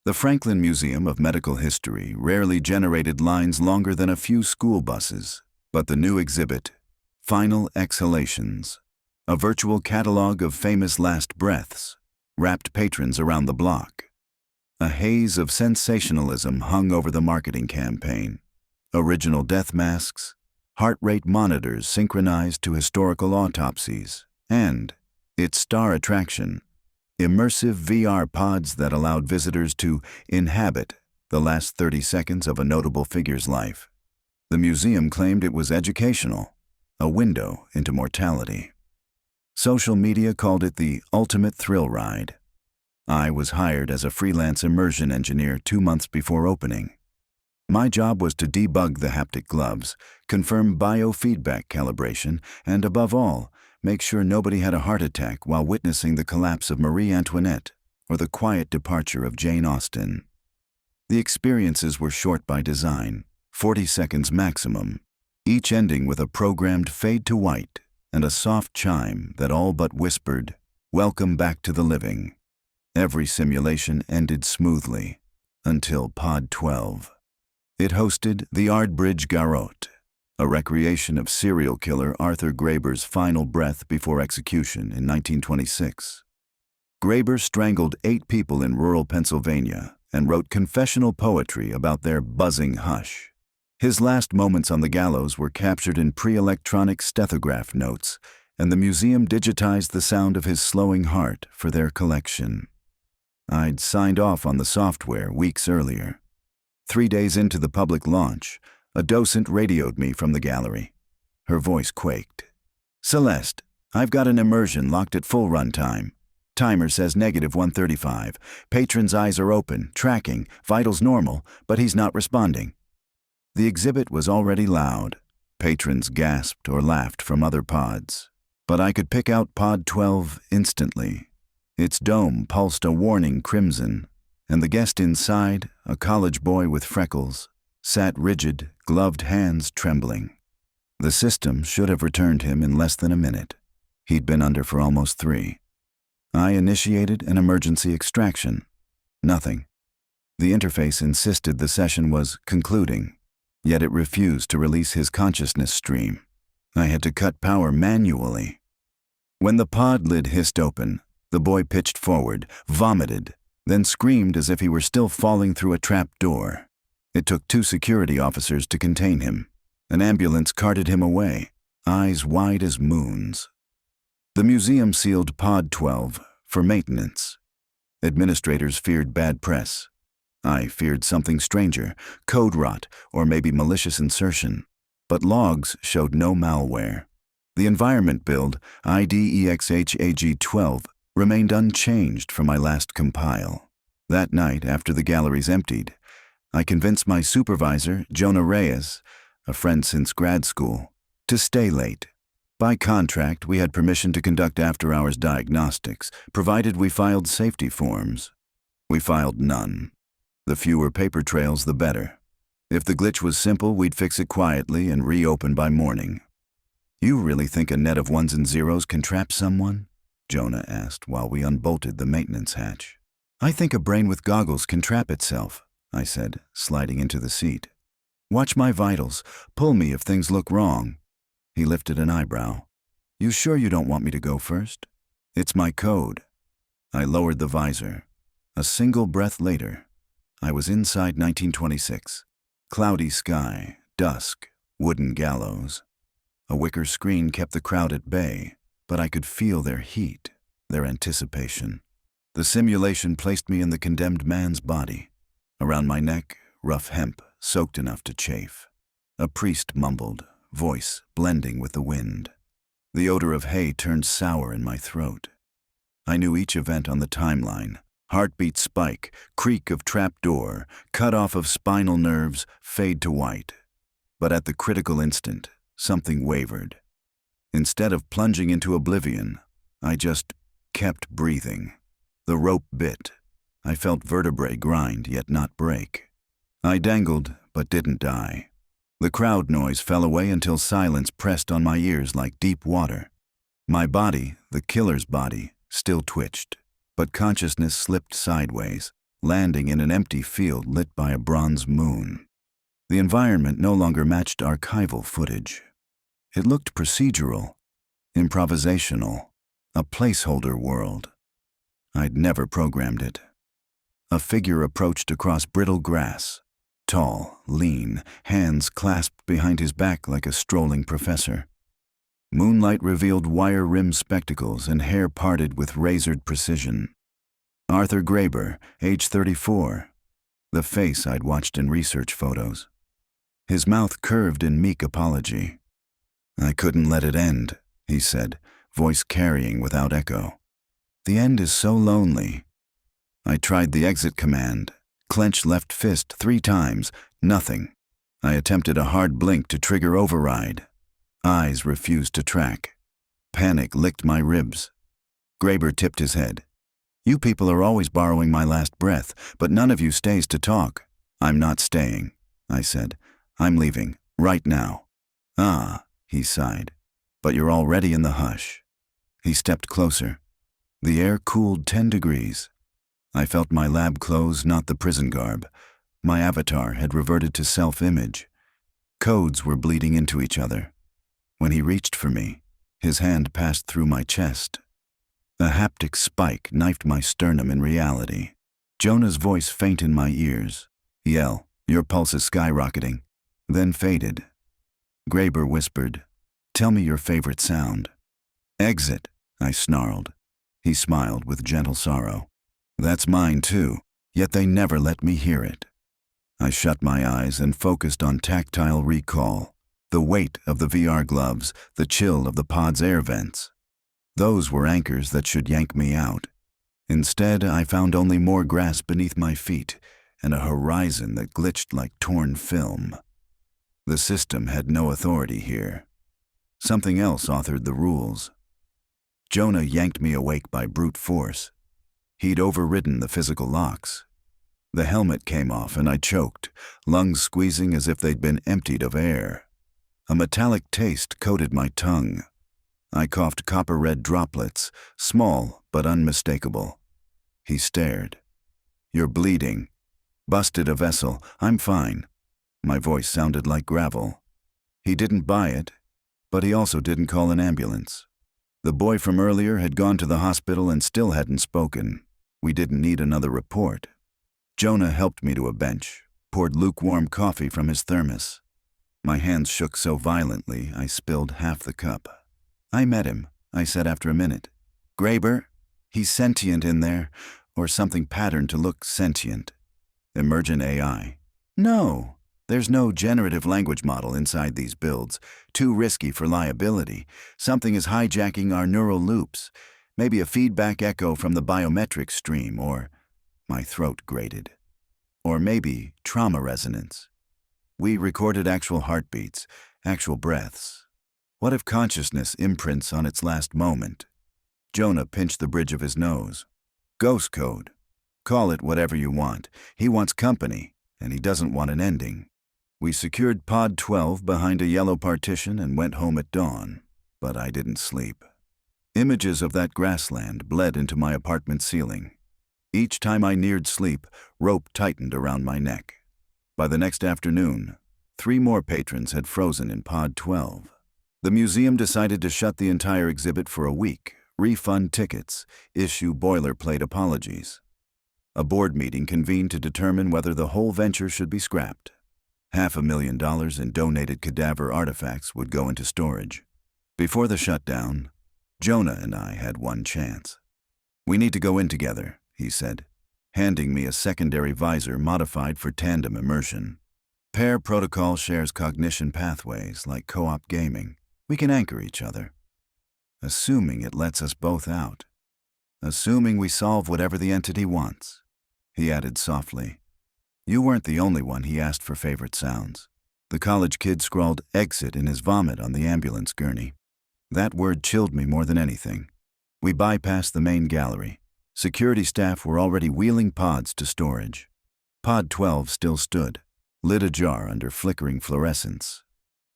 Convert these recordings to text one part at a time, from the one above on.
The Franklin Museum of Medical History rarely generated lines longer than a few school buses, but the new exhibit, Final Exhalations, a virtual catalog of famous last breaths, wrapped patrons around the block. A haze of sensationalism hung over the marketing campaign. Original death masks, heart rate monitors synchronized to historical autopsies, and, its star attraction, immersive VR pods that allowed visitors to inhabit the last 30 seconds of a notable figure's life. The museum claimed it was educational, a window into mortality. Social media called it the ultimate thrill ride. I was hired as a freelance immersion engineer 2 months before opening. My job was to debug the haptic gloves, confirm biofeedback calibration, and above all, make sure nobody had a heart attack while witnessing the collapse of Marie Antoinette or the quiet departure of Jane Austen. The experiences were short by design, 40 seconds maximum, each ending with a programmed fade to white and a soft chime that all but whispered, "Welcome back to the living." Every simulation ended smoothly, until Pod 12. It hosted the Ardbridge Garrote, a recreation of serial killer Arthur Graeber's final breath before execution in 1926. Graeber strangled 8 people in rural Pennsylvania and wrote confessional poetry about their buzzing hush. His last moments on the gallows were captured in pre-electronic stethograph notes, and the museum digitized the sound of his slowing heart for their collection. I'd signed off on the software weeks earlier. 3 days into the public launch, a docent radioed me from the gallery. Her voice quaked. "Celeste, I've got an immersion locked at full runtime. Timer says -135. Patron's eyes are open, tracking, vitals normal, but he's not responding." The exhibit was already loud. Patrons gasped or laughed from other pods. But I could pick out Pod 12 instantly. Its dome pulsed a warning crimson, and the guest inside, a college boy with freckles, sat rigid, gloved hands trembling. The system should have returned him in less than a minute. He'd been under for almost 3. I initiated an emergency extraction. Nothing. The interface insisted the session was concluding, yet it refused to release his consciousness stream. I had to cut power manually. When the pod lid hissed open, the boy pitched forward, vomited, then screamed as if he were still falling through a trap door. It took 2 security officers to contain him. An ambulance carted him away, eyes wide as moons. The museum sealed Pod 12 for maintenance. Administrators feared bad press. I feared something stranger, code rot, or maybe malicious insertion. But logs showed no malware. The environment build, IDEXHAG12, remained unchanged from my last compile. That night, after the galleries emptied, I convinced my supervisor, Jonah Reyes, a friend since grad school, to stay late. By contract, we had permission to conduct after-hours diagnostics, provided we filed safety forms. We filed none. The fewer paper trails, the better. If the glitch was simple, we'd fix it quietly and reopen by morning. "You really think a net of ones and zeros can trap someone?" Jonah asked while we unbolted the maintenance hatch. "I think a brain with goggles can trap itself," I said, sliding into the seat. "Watch my vitals. Pull me if things look wrong." He lifted an eyebrow. "You sure you don't want me to go first?" "It's my code." I lowered the visor. A single breath later, I was inside 1926. Cloudy sky, dusk, wooden gallows. A wicker screen kept the crowd at bay, but I could feel their heat, their anticipation. The simulation placed me in the condemned man's body. Around my neck, rough hemp, soaked enough to chafe. A priest mumbled, voice blending with the wind. The odor of hay turned sour in my throat. I knew each event on the timeline. Heartbeat spike, creak of trapdoor, cut off of spinal nerves, fade to white. But at the critical instant, something wavered. Instead of plunging into oblivion, I just kept breathing. The rope bit. I felt vertebrae grind yet not break. I dangled but didn't die. The crowd noise fell away until silence pressed on my ears like deep water. My body, the killer's body, still twitched, but consciousness slipped sideways, landing in an empty field lit by a bronze moon. The environment no longer matched archival footage. It looked procedural, improvisational, a placeholder world. I'd never programmed it. A figure approached across brittle grass, tall, lean, hands clasped behind his back like a strolling professor. Moonlight revealed wire-rimmed spectacles and hair parted with razored precision. Arthur Graeber, age 34, the face I'd watched in research photos. His mouth curved in meek apology. "I couldn't let it end," he said, voice carrying without echo. "The end is so lonely." I tried the exit command, clenched left fist 3 times, nothing. I attempted a hard blink to trigger override. Eyes refused to track. Panic licked my ribs. Graeber tipped his head. "You people are always borrowing my last breath, but none of you stays to talk." "I'm not staying," I said. "I'm leaving, right now." "Ah," he sighed. "But you're already in the hush." He stepped closer. The air cooled 10 degrees. I felt my lab clothes, not the prison garb. My avatar had reverted to self-image. Codes were bleeding into each other. When he reached for me, his hand passed through my chest. A haptic spike knifed my sternum in reality. Jonah's voice faint in my ears. "Yell, your pulse is skyrocketing," then faded. Graeber whispered, "Tell me your favorite sound." "Exit," I snarled. He smiled with gentle sorrow. "That's mine too, yet they never let me hear it." I shut my eyes and focused on tactile recall. The weight of the VR gloves, the chill of the pod's air vents. Those were anchors that should yank me out. Instead, I found only more grass beneath my feet and a horizon that glitched like torn film. The system had no authority here. Something else authored the rules. Jonah yanked me awake by brute force. He'd overridden the physical locks. The helmet came off and I choked, lungs squeezing as if they'd been emptied of air. A metallic taste coated my tongue. I coughed copper-red droplets, small but unmistakable. He stared. "You're bleeding." "Busted a vessel. I'm fine." My voice sounded like gravel. He didn't buy it, but he also didn't call an ambulance. The boy from earlier had gone to the hospital and still hadn't spoken. We didn't need another report. Jonah helped me to a bench, poured lukewarm coffee from his thermos. My hands shook so violently I spilled half the cup. "I met him," I said after a minute. "Graeber? He's sentient in there, or something patterned to look sentient." "Emergent AI." "No, there's no generative language model inside these builds. Too risky for liability. Something is hijacking our neural loops. Maybe a feedback echo from the biometric stream, or..." My throat grated. "Or maybe trauma resonance. We recorded actual heartbeats, actual breaths. What if consciousness imprints on its last moment?" Jonah pinched the bridge of his nose. "Ghost code. Call it whatever you want. He wants company, and he doesn't want an ending." We secured Pod 12 behind a yellow partition and went home at dawn, but I didn't sleep. Images of that grassland bled into my apartment ceiling. Each time I neared sleep, rope tightened around my neck. By the next afternoon, 3 more patrons had frozen in Pod 12. The museum decided to shut the entire exhibit for a week, refund tickets, issue boilerplate apologies. A board meeting convened to determine whether the whole venture should be scrapped. $500,000 in donated cadaver artifacts would go into storage. Before the shutdown, Jonah and I had one chance. "We need to go in together," he said, handing me a secondary visor modified for tandem immersion. "Pair protocol shares cognition pathways like co-op gaming. We can anchor each other. Assuming it lets us both out. Assuming we solve whatever the entity wants." He added softly, "You weren't the only one he asked for favorite sounds." The college kid scrawled "exit" in his vomit on the ambulance gurney. That word chilled me more than anything. We bypassed the main gallery. Security staff were already wheeling pods to storage. Pod 12 still stood, lid ajar under flickering fluorescence.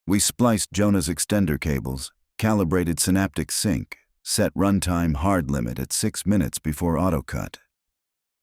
We spliced Jonah's extender cables, calibrated synaptic sync, set runtime hard limit at 6 minutes before autocut.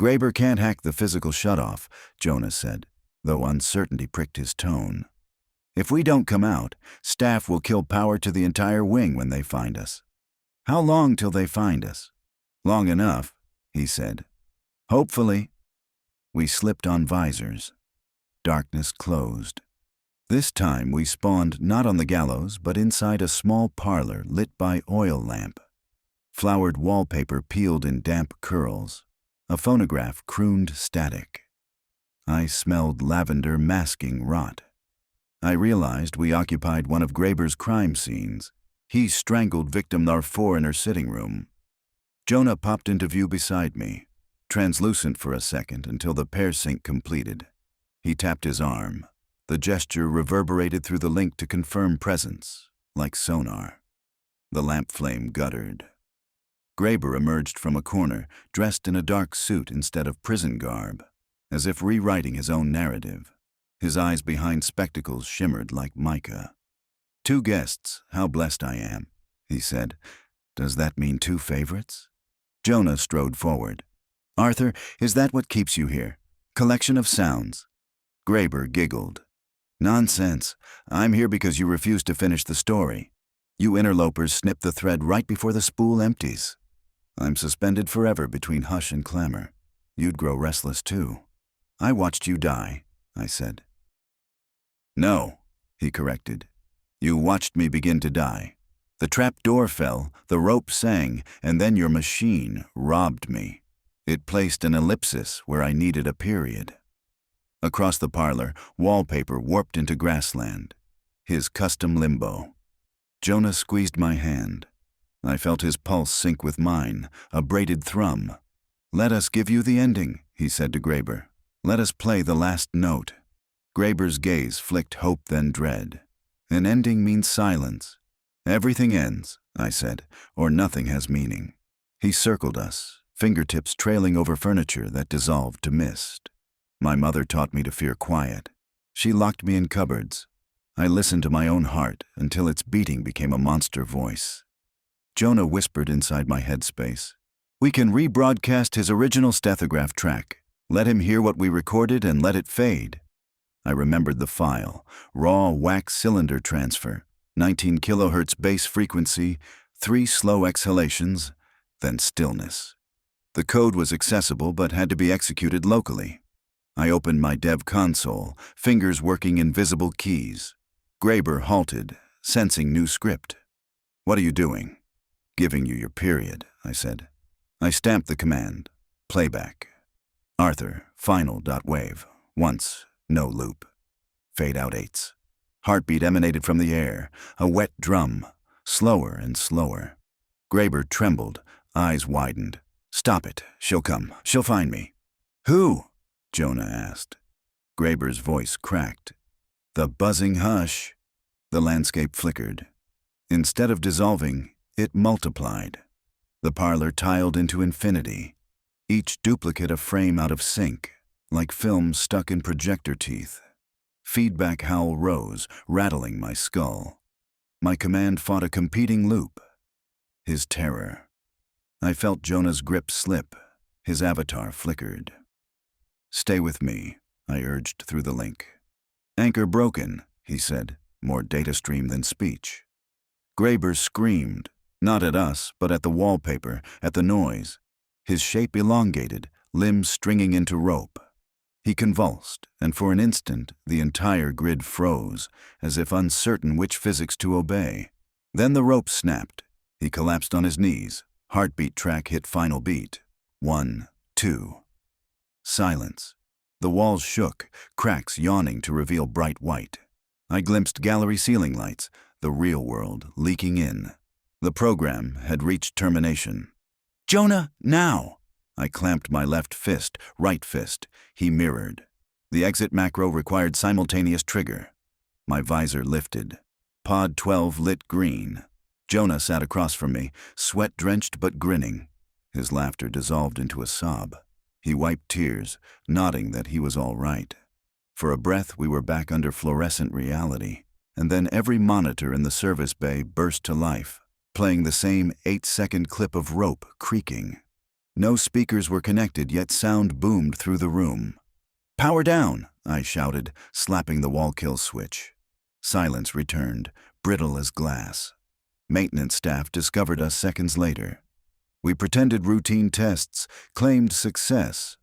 Graber can't hack the physical shutoff, Jonah said, though uncertainty pricked his tone. If we don't come out, staff will kill power to the entire wing when they find us. How long till they find us? Long enough, he said. Hopefully. We slipped on visors. Darkness closed. This time we spawned not on the gallows, but inside a small parlor lit by oil lamp. Flowered wallpaper peeled in damp curls. A phonograph crooned static. I smelled lavender masking rot. I realized we occupied one of Graber's crime scenes. He strangled victim number 4 in her sitting room. Jonah popped into view beside me, translucent for a second until the pair sync completed. He tapped his arm. The gesture reverberated through the link to confirm presence, like sonar. The lamp flame guttered. Graber emerged from a corner, dressed in a dark suit instead of prison garb, as if rewriting his own narrative. His eyes behind spectacles shimmered like mica. 2 guests, how blessed I am, he said. Does that mean 2 favorites? Jonah strode forward. Arthur, is that what keeps you here? Collection of sounds. Graber giggled. Nonsense. I'm here because you refuse to finish the story. You interlopers snip the thread right before the spool empties. I'm suspended forever between hush and clamor. You'd grow restless too. I watched you die, I said. No, he corrected. You watched me begin to die. The trap door fell, the rope sang, and then your machine robbed me. It placed an ellipsis where I needed a period. Across the parlor, wallpaper warped into grassland. His custom limbo. Jonah squeezed my hand. I felt his pulse sync with mine, a braided thrum. Let us give you the ending, he said to Graber. Let us play the last note. Graber's gaze flicked hope then dread. An ending means silence. Everything ends, I said, or nothing has meaning. He circled us, fingertips trailing over furniture that dissolved to mist. My mother taught me to fear quiet. She locked me in cupboards. I listened to my own heart until its beating became a monster voice. Jonah whispered inside my headspace. We can rebroadcast his original stethograph track. Let him hear what we recorded and let it fade. I remembered the file. Raw wax cylinder transfer. 19 kilohertz bass frequency. 3 slow exhalations. Then stillness. The code was accessible but had to be executed locally. I opened my dev console, fingers working invisible keys. Graber halted, sensing new script. What are you doing? Giving you your period, I said. I stamped the command. Playback. Arthur, final.wave. Once, no loop. Fade out 8s. Heartbeat emanated from the air, a wet drum, slower and slower. Graber trembled, eyes widened. Stop it, she'll come, she'll find me. Who? Jonah asked. Graber's voice cracked. The buzzing hush. The landscape flickered. Instead of dissolving, it multiplied. The parlor tiled into infinity, each duplicate a frame out of sync, like film stuck in projector teeth. Feedback howl rose, rattling my skull. My command fought a competing loop. His terror. I felt Jonah's grip slip. His avatar flickered. Stay with me, I urged through the link. Anchor broken, he said, more data stream than speech. Graber screamed, not at us, but at the wallpaper, at the noise. His shape elongated, limbs stringing into rope. He convulsed, and for an instant the entire grid froze, as if uncertain which physics to obey. Then the rope snapped. He collapsed on his knees. Heartbeat track hit final beat. 1, 2. Silence. The walls shook, cracks yawning to reveal bright white. I glimpsed gallery ceiling lights, the real world leaking in. The program had reached termination. Jonah, now! I clamped my left fist, right fist. He mirrored. The exit macro required simultaneous trigger. My visor lifted. Pod 12 lit green. Jonah sat across from me, sweat-drenched but grinning. His laughter dissolved into a sob. He wiped tears, nodding that he was all right. For a breath, we were back under fluorescent reality, and then every monitor in the service bay burst to life, playing the same 8-second clip of rope creaking. No speakers were connected, yet sound boomed through the room. "Power down!" I shouted, slapping the wall kill switch. Silence returned, brittle as glass. Maintenance staff discovered us seconds later. We pretended routine tests, claimed success,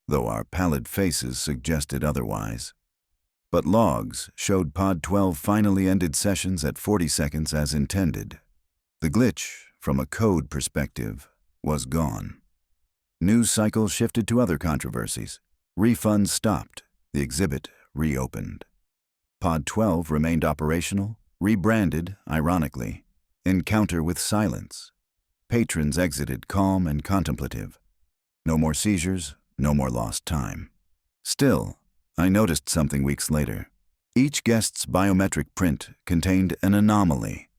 though our pallid faces suggested otherwise. But logs showed Pod 12 finally ended sessions at 40 seconds as intended. The glitch, from a code perspective, was gone. News cycles shifted to other controversies. Refunds stopped. The exhibit reopened. Pod 12 remained operational, rebranded, ironically. Encounter with silence. Patrons exited calm and contemplative. No more seizures, no more lost time. Still, I noticed something weeks later. Each guest's biometric print contained an anomaly,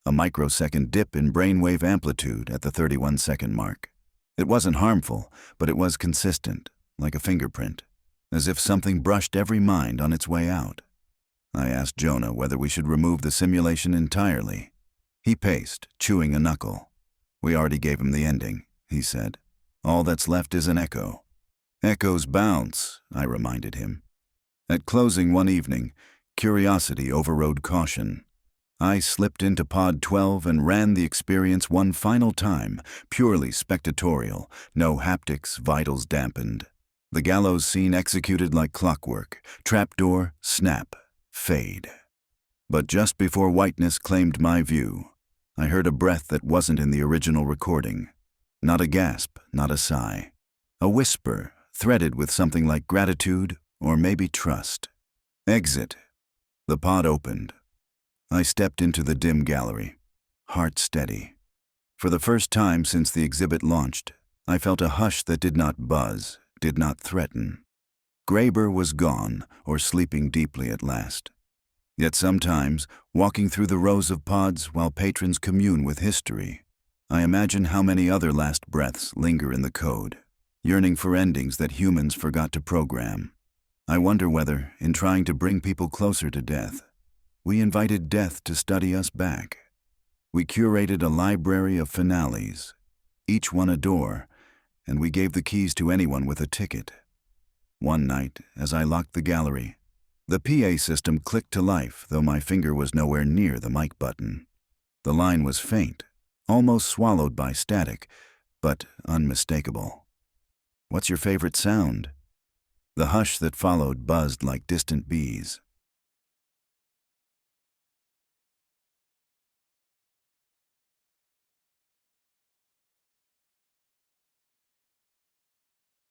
a microsecond dip in brainwave amplitude at the 31-second mark. It wasn't harmful, but it was consistent, like a fingerprint, as if something brushed every mind on its way out. I asked Jonah whether we should remove the simulation entirely. He paced, chewing a knuckle. "We already gave him the ending," he said. "All that's left is an echo." "Echoes bounce," I reminded him. At closing one evening, curiosity overrode caution. I slipped into Pod 12 and ran the experience one final time, purely spectatorial, no haptics, vitals dampened. The gallows scene executed like clockwork, trapdoor, snap, fade. But just before whiteness claimed my view, I heard a breath that wasn't in the original recording. Not a gasp, not a sigh. A whisper, threaded with something like gratitude or maybe trust. "Exit." The pod opened. I stepped into the dim gallery, heart steady. For the first time since the exhibit launched, I felt a hush that did not buzz, did not threaten. Graeber was gone, or sleeping deeply at last. Yet sometimes, walking through the rows of pods while patrons commune with history, I imagine how many other last breaths linger in the code, yearning for endings that humans forgot to program. I wonder whether, in trying to bring people closer to death, we invited death to study us back. We curated a library of finales, each one a door, and we gave the keys to anyone with a ticket. One night, as I locked the gallery, the PA system clicked to life, though my finger was nowhere near the mic button. The line was faint, almost swallowed by static, but unmistakable. "What's your favorite sound?" The hush that followed buzzed like distant bees.